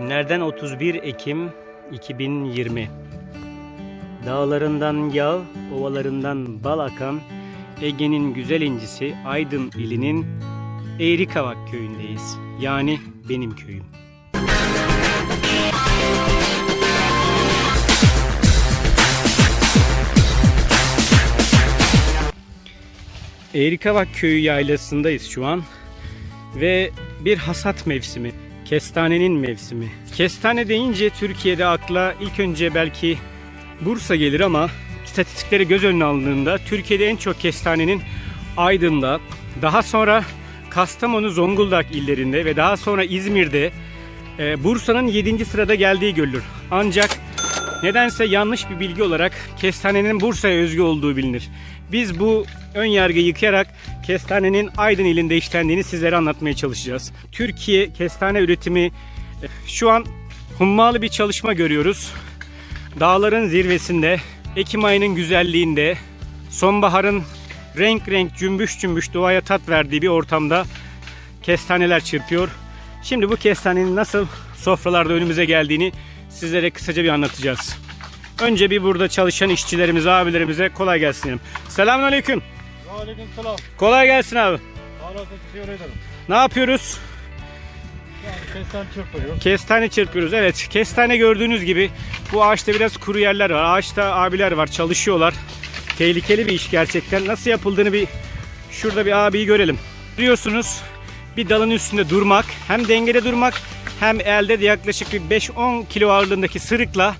Günlerden 31 Ekim 2020. Dağlarından yağ, ovalarından bal akan Ege'nin güzel incisi Aydın ilinin Eğrikavak köyündeyiz. Yani benim köyüm. Eğrikavak köyü yaylasındayız şu an ve bir hasat mevsimi. Kestanenin mevsimi. Kestane deyince Türkiye'de akla ilk önce belki Bursa gelir ama istatistikleri göz önüne alındığında Türkiye'de en çok kestanenin Aydın'da, daha sonra Kastamonu, Zonguldak illerinde ve daha sonra İzmir'de, Bursa'nın 7. sırada geldiği görülür. Ancak nedense yanlış bir bilgi olarak kestanenin Bursa'ya özgü olduğu bilinir. Biz bu ön yargıyı yıkayarak kestanenin Aydın ilinde işlendiğini sizlere anlatmaya çalışacağız. Türkiye kestane üretimi şu an hummalı bir çalışma görüyoruz. Dağların zirvesinde, Ekim ayının güzelliğinde, sonbaharın renk renk cümbüş cümbüş doğaya tat verdiği bir ortamda kestaneler çırpıyor. Şimdi bu kestanenin nasıl sofralarda önümüze geldiğini sizlere kısaca bir anlatacağız. Önce bir burada çalışan işçilerimize, abilerimize kolay gelsin diyelim. Selamünaleyküm. Aleykümselam. Kolay gelsin abi. Allah'a teşekkür ederim. Ne yapıyoruz? Yani kestane çırpıyoruz. Kestane çırpıyoruz. Evet, kestane gördüğünüz gibi bu ağaçta biraz kuru yerler var. Ağaçta abiler var, çalışıyorlar. Tehlikeli bir iş gerçekten. Nasıl yapıldığını bir şurada bir abiyi görelim. Biliyorsunuz bir dalın üstünde durmak, hem dengede durmak hem elde de yaklaşık bir 5-10 kilo ağırlığındaki sırıkla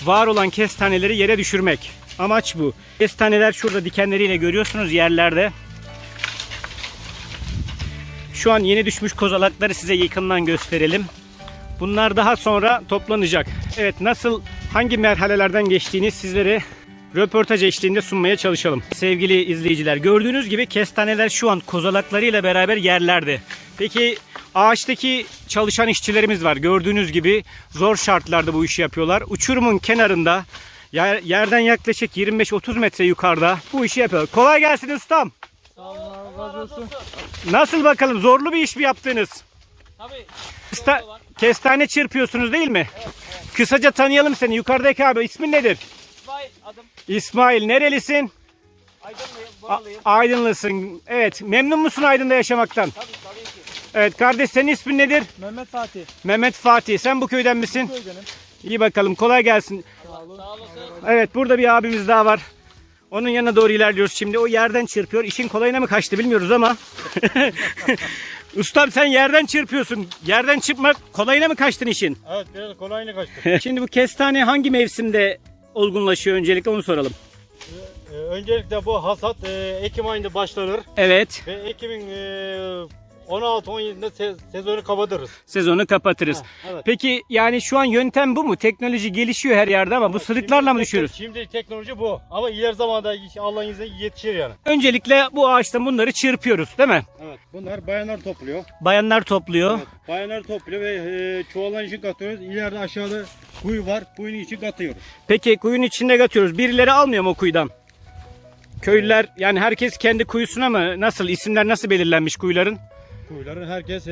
var olan kestaneleri yere düşürmek. Amaç bu. Kestaneler şurada dikenleriyle görüyorsunuz yerlerde. Şu an yeni düşmüş kozalakları size yakından gösterelim. Bunlar daha sonra toplanacak. Evet, nasıl, hangi merhalelerden geçtiğini sizlere röportaj eşliğinde sunmaya çalışalım. Sevgili izleyiciler, gördüğünüz gibi kestaneler şu an kozalaklarıyla beraber yerlerde. Peki ağaçtaki çalışan işçilerimiz var. Gördüğünüz gibi zor şartlarda bu işi yapıyorlar. Uçurumun kenarında yerden yaklaşık 25-30 metre yukarıda bu işi yapıyorlar. Kolay gelsin ustam. Sağ olun, razı olsun. Nasıl bakalım, zorlu bir iş mi yaptınız? Tabii. Kestane çırpıyorsunuz değil mi? Evet. Kısaca tanıyalım seni. Yukarıdaki abi ismin nedir? İsmail adım. İsmail, nerelisin? Aydınlıyım, buralıyım. Aydınlısın. Evet, memnun musun Aydın'da yaşamaktan? Tabii ki. Evet kardeş, senin ismin nedir? Mehmet Fatih. Mehmet Fatih. Sen bu köyden misin? Köydenim. İyi bakalım, kolay gelsin. Sağ olasın. Evet, burada bir abimiz daha var. Onun yanına doğru ilerliyoruz şimdi. O yerden çırpıyor. İşin kolayına mı kaçtı bilmiyoruz ama. Ustam, sen yerden çırpıyorsun. Yerden çırpmak kolayına mı kaçtın işin? Evet, biraz kolayına kaçtı. Şimdi bu kestane hangi mevsimde olgunlaşıyor, öncelikle onu soralım. Öncelikle bu hasat Ekim ayında başlanır Evet. ve Ekim'in 16-17'de sezonu kapatırız. Sezonu kapatırız. Evet. Peki yani şu an yöntem bu mu? Teknoloji gelişiyor her yerde ama bu sırıklarla mı düşüyoruz? Şimdi teknoloji bu ama ileri zamanda Allah'ın izniyle yetişir yani. Öncelikle bu ağaçtan bunları çırpıyoruz değil mi? Evet. Bunlar bayanlar topluyor. Bayanlar topluyor. Evet, bayanlar topluyor ve çuvalların için katıyoruz. İleride aşağıda kuyu var. Kuyunun için katıyoruz. Peki kuyunun içinde katıyoruz. Birileri almıyor mu o kuyudan? Köylüler, yani herkes kendi kuyusuna mı? Nasıl? İsimler nasıl belirlenmiş kuyuların? Kuyuların herkes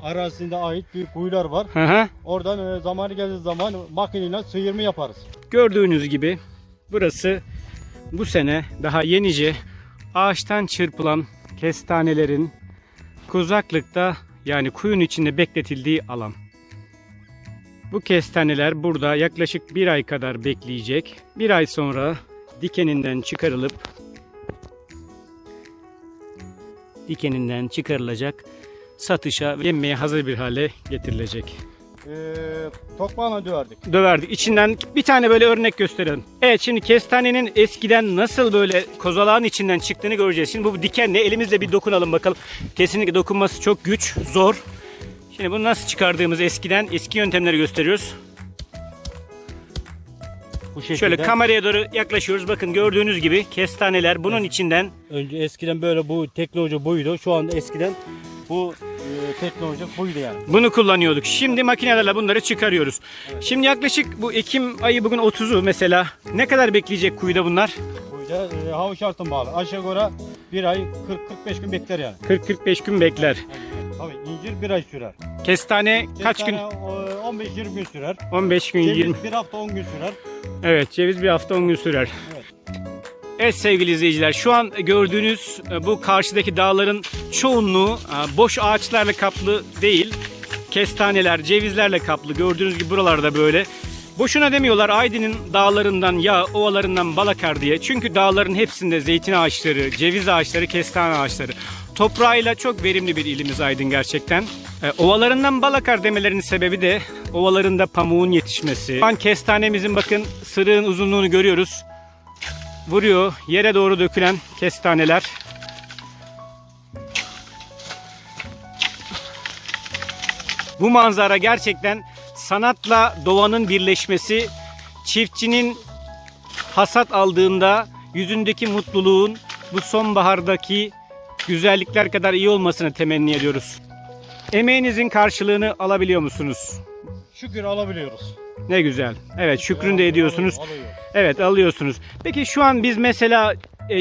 arazisinde ait bir kuyular var. Hı hı. Oradan zamanı geldiği zaman makineyle sıyırma yaparız. Gördüğünüz gibi burası bu sene daha yenice ağaçtan çırpılan kestanelerin kuzaklıkta, yani kuyunun içinde bekletildiği alan. Bu kestaneler burada yaklaşık bir ay kadar bekleyecek. Bir ay sonra dikeninden çıkarılacak, satışa ve yenmeye hazır bir hale getirilecek. Tokmağına döverdik. Döverdik. İçinden bir tane böyle örnek gösterelim. Evet, şimdi kestanenin eskiden nasıl böyle kozalağın içinden çıktığını göreceğiz. Şimdi bu dikenle elimizle bir dokunalım bakalım. Kesinlikle dokunması çok güç, zor. Şimdi bunu nasıl çıkardığımızı eski yöntemleri gösteriyoruz. Bu şekilde. Şöyle kameraya doğru yaklaşıyoruz. Bakın gördüğünüz gibi kestaneler bunun içinden. Önce eskiden böyle bu teknoloji buydu. Şu anda eskiden bu teknoloji buydu yani. Bunu kullanıyorduk. Şimdi makinelerle bunları çıkarıyoruz. Evet. Şimdi yaklaşık bu Ekim ayı bugün 30'u mesela. Ne kadar bekleyecek kuyuda bunlar? Kuyuda hava şartına bağlı. Aşağı yukarı bir ay 40-45 gün bekler yani. 40-45 gün bekler. Tabii incir bir ay sürer. Kestane kaç gün? 15-20 gün sürer. 15 gün, Ceviz 20. bir hafta 10 gün sürer. Evet, ceviz bir hafta 10 gün sürer. Evet. Evet sevgili izleyiciler, şu an gördüğünüz bu karşıdaki dağların çoğunluğu boş ağaçlarla kaplı değil. Kestaneler, cevizlerle kaplı. Gördüğünüz gibi buralarda böyle. Boşuna demiyorlar Aydın'ın dağlarından ya ovalarından bal akar diye. Çünkü dağların hepsinde zeytin ağaçları, ceviz ağaçları, kestane ağaçları. Toprağıyla çok verimli bir ilimiz Aydın gerçekten. Ovalarından bal akar demelerinin sebebi de ovalarında pamuğun yetişmesi. Şu an kestanemizin bakın sırığın uzunluğunu görüyoruz. Vuruyor yere doğru dökülen kestaneler. Bu manzara gerçekten sanatla doğanın birleşmesi. Çiftçinin hasat aldığında yüzündeki mutluluğun bu sonbahardaki güzellikler kadar iyi olmasını temenni ediyoruz. Emeğinizin karşılığını alabiliyor musunuz? Şükür alabiliyoruz. Ne güzel. Evet, şükrünü de ediyorsunuz. Alıyoruz. Evet, alıyorsunuz. Peki şu an biz mesela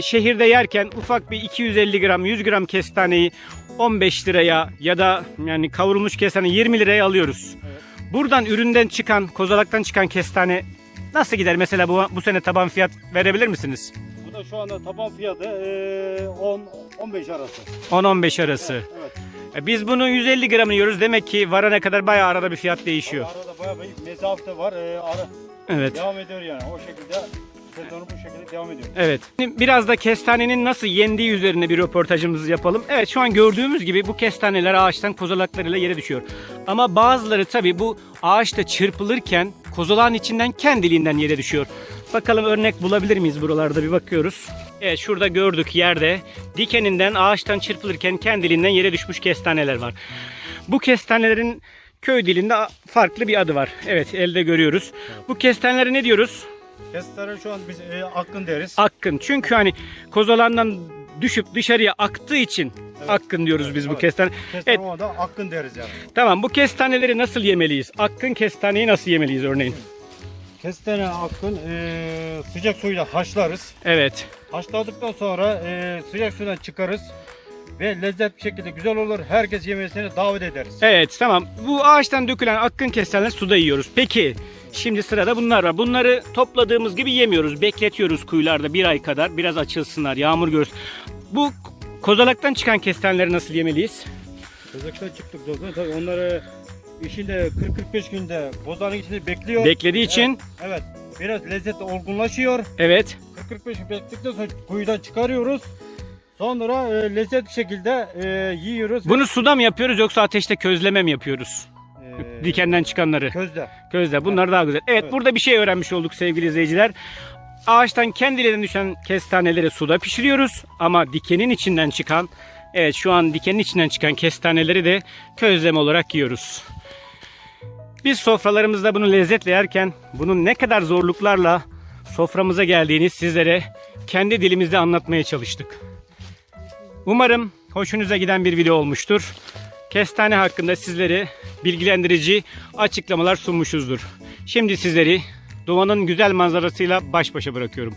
şehirde yerken ufak bir 250 gram 100 gram kestaneyi 15 liraya ya da yani kavrulmuş kestane 20 liraya alıyoruz. Evet. Buradan üründen çıkan, kozalaktan çıkan kestane nasıl gider? Mesela bu sene taban fiyat verebilir misiniz? Bu da şu anda taban fiyatı 10-15 arası. 10-15 arası. Evet. Biz bunu 150 gramını yiyoruz. Demek ki varana kadar bayağı arada bir fiyat değişiyor. Arada bayağı bir mesafe var. Evet. Devam ediyor yani. O şekilde sezonu bu şekilde devam ediyor. Evet. Biraz da kestanenin nasıl yendiği üzerine bir röportajımızı yapalım. Evet, şu an gördüğümüz gibi bu kestaneler ağaçtan kozalaklarıyla yere düşüyor. Ama bazıları tabii bu ağaçta çırpılırken kozalağın içinden kendiliğinden yere düşüyor. Bakalım örnek bulabilir miyiz buralarda, bir bakıyoruz. Evet, şurada gördük yerde dikeninden ağaçtan çırpılırken kendiliğinden yere düşmüş kestaneler var. Bu kestanelerin köy dilinde farklı bir adı var. Evet, elde görüyoruz. Bu kestanelere ne diyoruz? Kestane şu an biz akkın deriz. Akkın. Çünkü hani kozalağından düşüp dışarıya aktığı için akkın diyoruz biz bu Evet. kestane. Kestane Evet. ona da akkın deriz yani. Tamam, bu kestaneleri nasıl yemeliyiz? Akkın kestaneyi nasıl yemeliyiz örneğin? Kestane akkın sıcak suyla haşlarız. Evet. Haşladıktan sonra sıcak sudan çıkarız. Ve lezzetli bir şekilde güzel olur. Herkes yemesini davet ederiz. Evet, tamam. Bu ağaçtan dökülen akkın kestaneleri suda yiyoruz. Peki şimdi sırada bunlar var. Bunları topladığımız gibi yemiyoruz. Bekletiyoruz kuyularda bir ay kadar. Biraz açılsınlar, yağmur görsün. Bu kozalaktan çıkan kestaneleri nasıl yemeliyiz? Kızaktan çıktıktan sonra tabii onları işinde 40-45 günde bozanın içinde bekliyor. Beklediği için. Evet. Biraz lezzetli olgunlaşıyor. Evet. 40-45 gün bekledikten sonra kuyudan çıkarıyoruz. Sonra lezzetli bir şekilde yiyoruz. Bunu suda mı yapıyoruz yoksa ateşte közleme mi yapıyoruz? E, Dikenden çıkanları. közde. Közde. Bunlar daha güzel. Evet, Evet. burada bir şey öğrenmiş olduk sevgili izleyiciler. Ağaçtan kendiliğinden düşen kestaneleri suda pişiriyoruz. Ama dikenin içinden çıkan, evet şu an dikenin içinden çıkan kestaneleri de közleme olarak yiyoruz. Biz sofralarımızda bunu lezzetle yerken bunun ne kadar zorluklarla soframıza geldiğini sizlere kendi dilimizde anlatmaya çalıştık. Umarım hoşunuza giden bir video olmuştur. Kestane hakkında sizlere bilgilendirici açıklamalar sunmuşuzdur. Şimdi sizleri doğanın güzel manzarasıyla baş başa bırakıyorum.